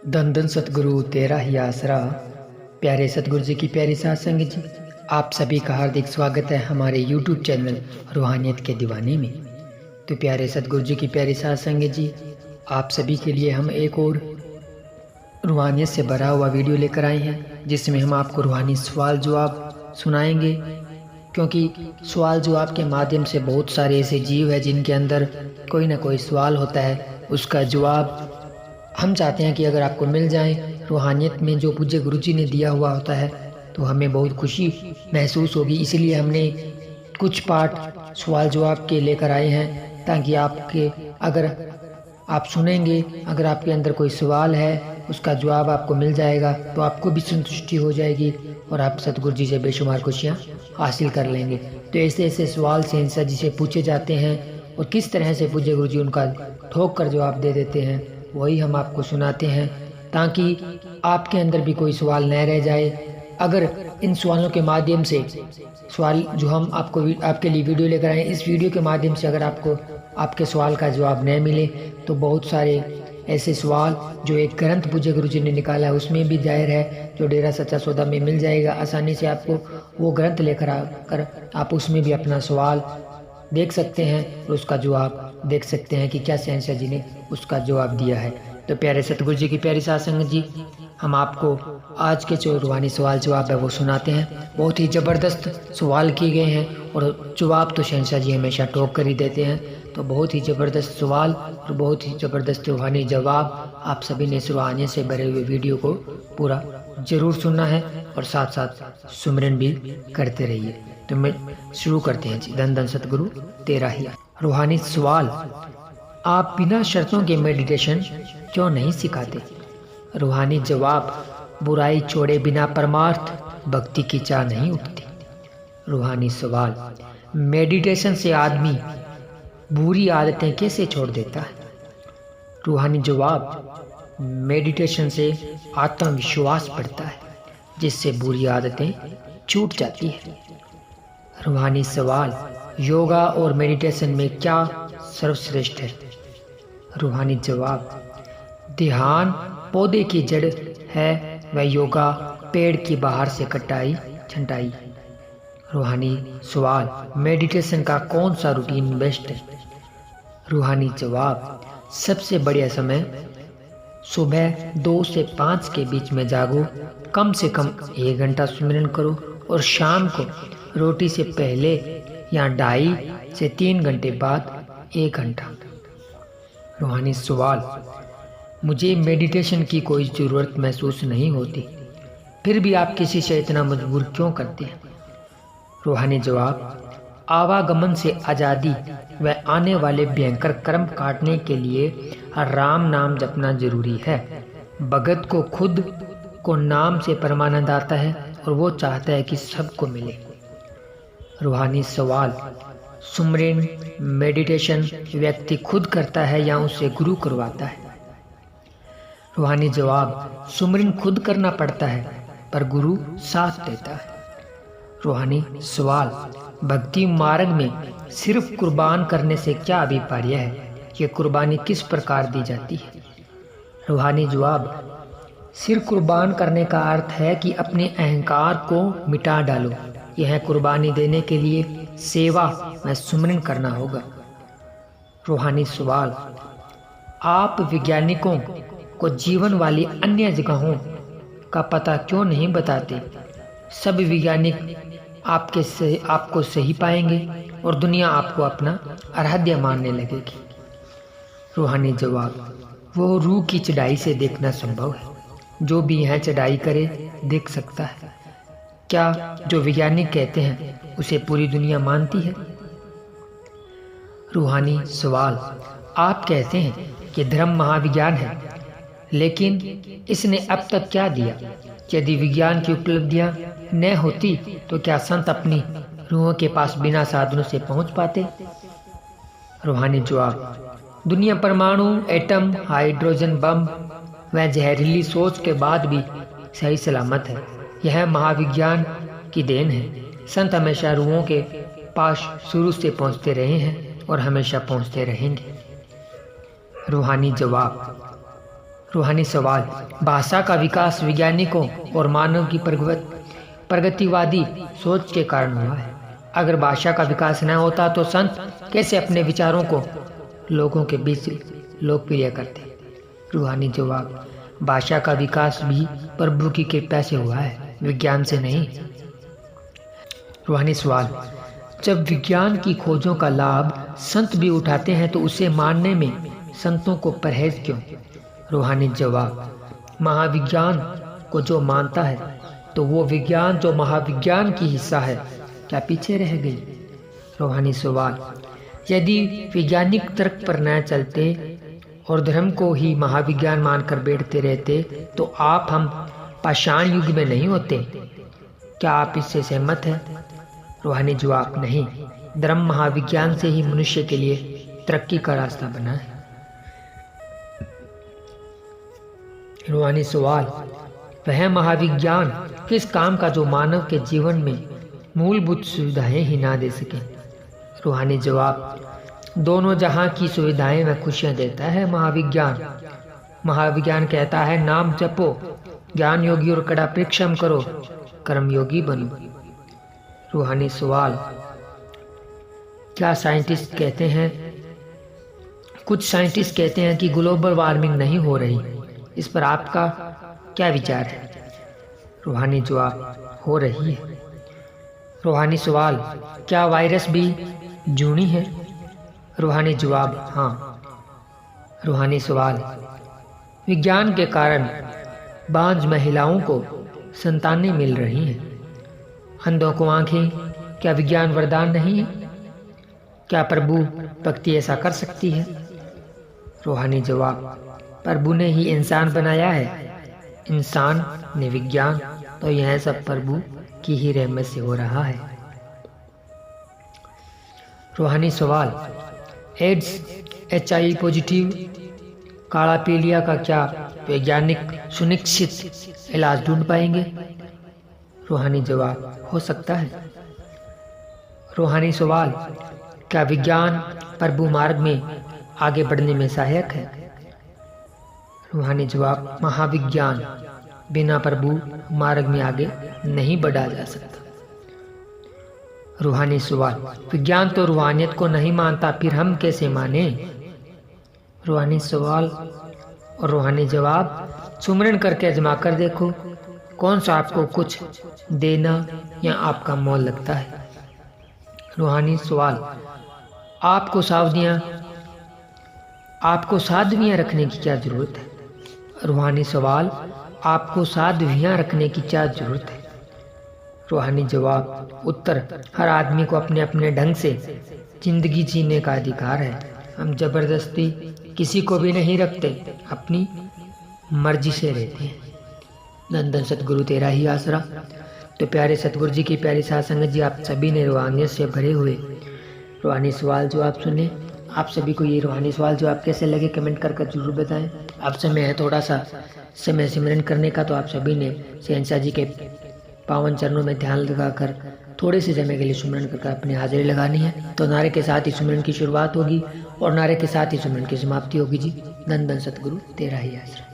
धन धन सतगुरु तेरा ही आसरा। प्यारे सतगुरु जी की प्यारी साध संगत जी, आप सभी का हार्दिक स्वागत है हमारे YouTube चैनल रूहानियत के दीवाने में। तो प्यारे सतगुरु जी की प्यारी साध संगत जी, आप सभी के लिए हम एक और रूहानियत से भरा हुआ वीडियो लेकर आए हैं, जिसमें हम आपको रूहानी सवाल जवाब सुनाएंगे। क्योंकि सवाल जवाब के माध्यम से बहुत सारे ऐसे जीव हैं जिनके अंदर कोई ना कोई सवाल होता है, उसका जवाब हम चाहते हैं कि अगर आपको मिल जाए। रूहानियत में जो पूज्य गुरुजी ने दिया हुआ होता है तो हमें बहुत खुशी महसूस होगी। इसलिए हमने कुछ पार्ट सवाल जवाब के लेकर आए हैं, ताकि आपके अगर आप सुनेंगे, अगर आपके अंदर कोई सवाल है उसका जवाब आपको मिल जाएगा तो आपको भी संतुष्टि हो जाएगी और आप सतगुरु जी से बेशुमार खुशियाँ हासिल कर लेंगे। तो ऐसे ऐसे सवाल सेंसर जी से पूछे जाते हैं और किस तरह से पूज्य गुरुजी उनका ठोक कर जवाब दे देते हैं, वही हम आपको सुनाते हैं, ताकि आपके अंदर भी कोई सवाल न रह जाए। अगर इन सवालों के माध्यम से सवाल जो हम आपके लिए वीडियो लेकर आए, इस वीडियो के माध्यम से अगर आपको आपके सवाल का जवाब न मिले तो बहुत सारे ऐसे सवाल जो एक ग्रंथ पूज्य गुरुजी ने निकाला है उसमें भी दायर है, जो डेरा सच्चा सौदा में मिल जाएगा आसानी से। आपको वो ग्रंथ लेकर आकर आप उसमें भी अपना सवाल देख सकते हैं और उसका जवाब देख सकते हैं कि क्या सेंसर जी ने उसका जवाब दिया है। तो प्यारे सतगुरु जी की प्यारी साध संगत जी, हम आपको आज के जो रूहानी सवाल जवाब है वो सुनाते हैं। बहुत ही ज़बरदस्त सवाल किए गए हैं और जवाब तो शहंशाह जी हमेशा टोक कर ही देते हैं। तो बहुत ही ज़बरदस्त सवाल और बहुत ही ज़बरदस्त रूहानी जवाब आप सभी ने इस रूहानियत से भरे हुए वीडियो को पूरा ज़रूर सुनना है और साथ साथ सुमिरन भी करते रहिए। तो मैं शुरू करते हैं जी। धन धन सतगुरु तेरा ही। रूहानी सवाल, आप बिना शर्तों के मेडिटेशन क्यों नहीं सिखाते? रूहानी जवाब, बुराई छोड़े बिना परमार्थ भक्ति की चाह नहीं उठती। रूहानी सवाल, मेडिटेशन से आदमी बुरी आदतें कैसे छोड़ देता है? रूहानी जवाब, मेडिटेशन से आत्मविश्वास बढ़ता है, जिससे बुरी आदतें छूट जाती है। रूहानी सवाल, योगा और मेडिटेशन में क्या सर्वश्रेष्ठ है? रूहानी जवाब, ध्यान पौधे की जड़ है व योगा पेड़ की बाहर से कटाई छंटाई। रूहानी सवाल, मेडिटेशन का कौन सा रूटीन बेस्ट है? रूहानी जवाब, सबसे बढ़िया समय सुबह 2 से 5 के बीच में जागो, कम से कम 1 घंटा सुमिरन करो और शाम को रोटी से पहले या 2.5 से 3 घंटे बाद 1 घंटा। रूहानी सवाल, मुझे मेडिटेशन की कोई ज़रूरत महसूस नहीं होती, फिर भी आप किसी से इतना मजबूर क्यों करते हैं? रूहानी जवाब, आवागमन से आज़ादी व आने वाले भयंकर कर्म काटने के लिए राम नाम जपना जरूरी है। भगत को खुद को नाम से परमानंद आता है और वो चाहता है कि सबको मिले। रूहानी सवाल, सुमरन मेडिटेशन व्यक्ति खुद करता है या उसे गुरु करवाता है? रूहानी जवाब, सुमरन खुद करना पड़ता है पर गुरु साथ देता है। रूहानी सवाल, भक्ति मार्ग में सिर्फ कुर्बान करने से क्या अभिप्राय है? ये कुर्बानी किस प्रकार दी जाती है? रूहानी जवाब, सिर्फ कुर्बान करने का अर्थ है कि अपने अहंकार को मिटा डालो। यह कुर्बानी देने के लिए सेवा व सुमरन करना होगा। रूहानी सवाल, आप वैज्ञानिकों को जीवन वाली अन्य जगहों का पता क्यों नहीं बताते? सब वैज्ञानिक आपको सही पाएंगे और दुनिया आपको अपना आराध्य मानने लगेगी। रूहानी जवाब, वो रूह की चढ़ाई से देखना संभव है, जो भी यह चढ़ाई करे देख सकता है। क्या जो वैज्ञानिक कहते हैं उसे पूरी दुनिया मानती है? रूहानी सवाल, आप कहते हैं कि धर्म महाविज्ञान है, लेकिन इसने अब तक क्या दिया? यदि विज्ञान की उपलब्धियां न होती तो क्या संत अपनी रूहों के पास बिना साधनों से पहुंच पाते? रूहानी जवाब, दुनिया परमाणु, एटम, हाइड्रोजन बम व जहरीली सोच के बाद भी सही सलामत है। यह महाविज्ञान की देन है। संत हमेशा रूहों के पास शुरू से पहुंचते रहे हैं और हमेशा पहुंचते रहेंगे। रूहानी जवाब, रूहानी सवाल, भाषा का विकास वैज्ञानिकों और मानव की प्रगतिवादी सोच के कारण हुआ है। अगर भाषा का विकास न होता तो संत कैसे अपने विचारों को लोगों के बीच लोकप्रिय करते? रूहानी जवाब, भाषा का विकास भी प्रभु की कृपा से हुआ है, विज्ञान से नहीं। रूहानी सवाल, जब विज्ञान की खोजों का लाभ संत भी उठाते हैं तो उसे मानने में संतों को परहेज क्यों? रूहानी जवाब, महाविज्ञान को जो मानता है तो वो विज्ञान जो महाविज्ञान की हिस्सा है क्या पीछे रह गई? रूहानी सवाल, यदि वैज्ञानिक तर्क पर न चलते और धर्म को ही महाविज्ञान मानकर बैठते रहते तो आप हम पाषाण युग में नहीं होते। क्या आप इससे सहमत हैं? रूहानी जवाब, नहीं, धर्म महाविज्ञान से ही मनुष्य के लिए तरक्की का रास्ता बना है। रूहानी सवाल, वह महाविज्ञान किस काम का जो मानव के जीवन में मूलभूत सुविधाएं ही ना दे सके? रूहानी जवाब, दोनों जहां की सुविधाएं व खुशियां देता है महाविज्ञान। महाविज्ञान कहता है नाम जपो, ज्ञान योगी और कड़ा परिश्रम करो, कर्म योगी बनो। रूहानी सवाल, क्या साइंटिस्ट कहते हैं, कुछ साइंटिस्ट कहते हैं कि ग्लोबल वार्मिंग नहीं हो रही, इस पर आपका क्या विचार है? रूहानी जवाब, हो रही है। रूहानी सवाल, क्या वायरस भी जूनी है? रूहानी जवाब, हाँ। रूहानी सवाल, विज्ञान के कारण बांझ महिलाओं को संतानें मिल रही हैं, अंधों को आंखें, क्या विज्ञान वरदान नहीं है? क्या प्रभु भक्ति ऐसा कर सकती है? रूहानी जवाब, प्रभु ने ही इंसान बनाया है, इंसान ने विज्ञान, तो यह सब प्रभु की ही रहमत से हो रहा है। रूहानी सवाल, एड्स, HIV पॉजिटिव, काला पीलिया का क्या वैज्ञानिक सुनिश्चित इलाज ढूंढ पाएंगे? रूहानी जवाब, हो सकता है। रूहानी सवाल, क्या विज्ञान प्रभु मार्ग में आगे बढ़ने में सहायक है? रूहानी जवाब, महाविज्ञान बिना प्रभु मार्ग में आगे नहीं बढ़ा जा सकता। रूहानी सवाल, विज्ञान तो रूहानियत को नहीं मानता, फिर हम कैसे माने? रूहानी सवाल और रूहानी जवाब, सुमरन करके आजमा कर देखो, कौन सा आपको कुछ देना या आपका मोल लगता है? रूहानी सवाल, आपको साधवियाँ रखने की क्या जरूरत है? रूहानी सवाल, आपको साधवियाँ रखने की क्या जरूरत है? रूहानी जवाब, उत्तर, हर आदमी को अपने अपने ढंग से जिंदगी जीने का अधिकार है, हम जबरदस्ती किसी को भी नहीं रखते, अपनी मर्जी से रहते हैं। धन धन सतगुरु तेरा ही आसरा। तो प्यारे सतगुरु जी की प्यारी साध संगत जी, आप सभी ने रूहानियत से भरे हुए रूहानी सवाल जो आप सुने, आप सभी को ये रूहानी सवाल जो आप कैसे लगे कमेंट कर जरूर बताएं। आप समय है थोड़ा सा समय सिमरन करने का, तो आप सभी ने शहंशाह जी के पावन चरणों में ध्यान लगाकर थोड़े से समय के लिए सुमरन करके अपनी हाजिरी लगानी है। तो नारे के साथ ही सुमरन की शुरुआत होगी और नारे के साथ ही सुमरन की समाप्ति होगी जी। धन धन सतगुरु तेरा ही आसरा।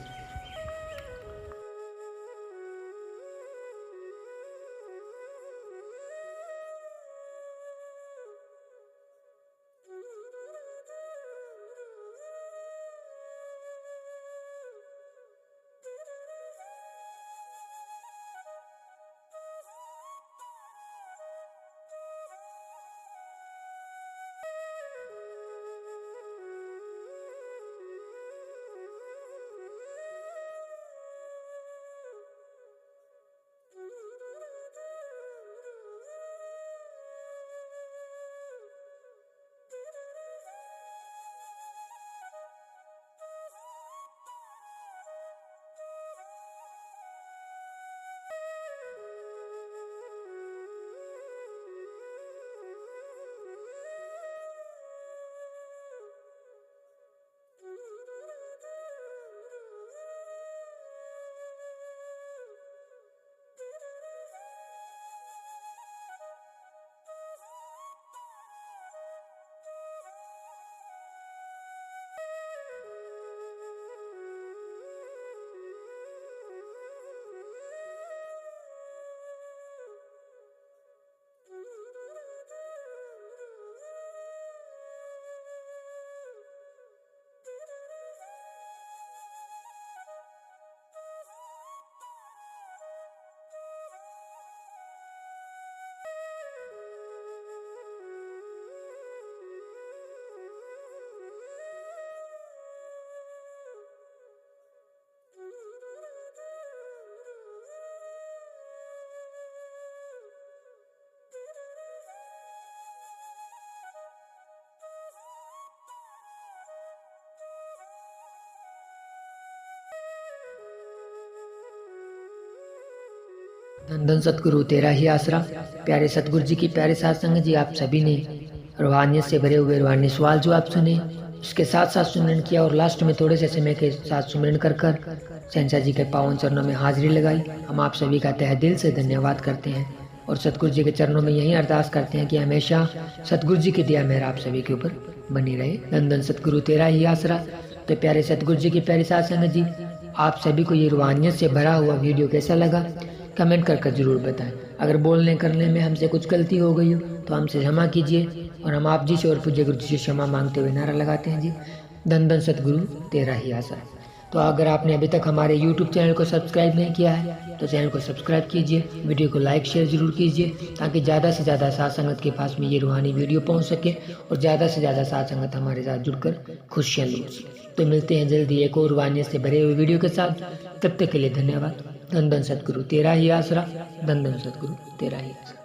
धन धन सतगुरु तेरा ही आसरा। प्यारे सतगुरु जी की प्यारे साथ संगत जी, आप सभी ने रूहानियत से भरे हुए रूहानी सवाल जो आप सुने, उसके साथ साथ सुमरन किया और लास्ट में थोड़े से समय के साथ सुमरन कर शहंशाह जी के पावन चरणों में हाजिरी लगाई। हम आप सभी का तहे दिल से धन्यवाद करते हैं और सतगुरु जी के चरणों में यही अरदास करते हैं कि हमेशा सतगुरु जी की दया मेहर आप सभी के ऊपर बनी रहे। धन धन सतगुरु तेरा ही आसरा। तो प्यारे सतगुरु जी की प्यारी साथ संगत जी, आप सभी को ये रूहानियत से भरा हुआ वीडियो कैसा लगा कमेंट कर जरूर बताएं। अगर बोलने करने में हमसे कुछ गलती हो गई हो तो हमसे क्षमा कीजिए और हम आप जी से और पूज्य गुरु जी से क्षमा मांगते हुए नारा लगाते हैं जी, धन धन सतगुरु तेरा ही आसरा। तो अगर आपने अभी तक हमारे YouTube चैनल को सब्सक्राइब नहीं किया है तो चैनल को सब्सक्राइब कीजिए, वीडियो को लाइक शेयर जरूर कीजिए ताकि ज़्यादा से ज़्यादा साथ संगत के पास में ये रूहानी वीडियो पहुंच सके और ज़्यादा से ज़्यादा साथ संगत हमारे साथ जुड़कर खुशियाँ लूट। तो मिलते हैं जल्दी एक और रूहानियत से भरे हुए वीडियो के साथ। तब तक के लिए धन्यवाद। धन धन सतगुरु तेरा ही आसरा। धन धन सतगुरु तेरा ही आसरा।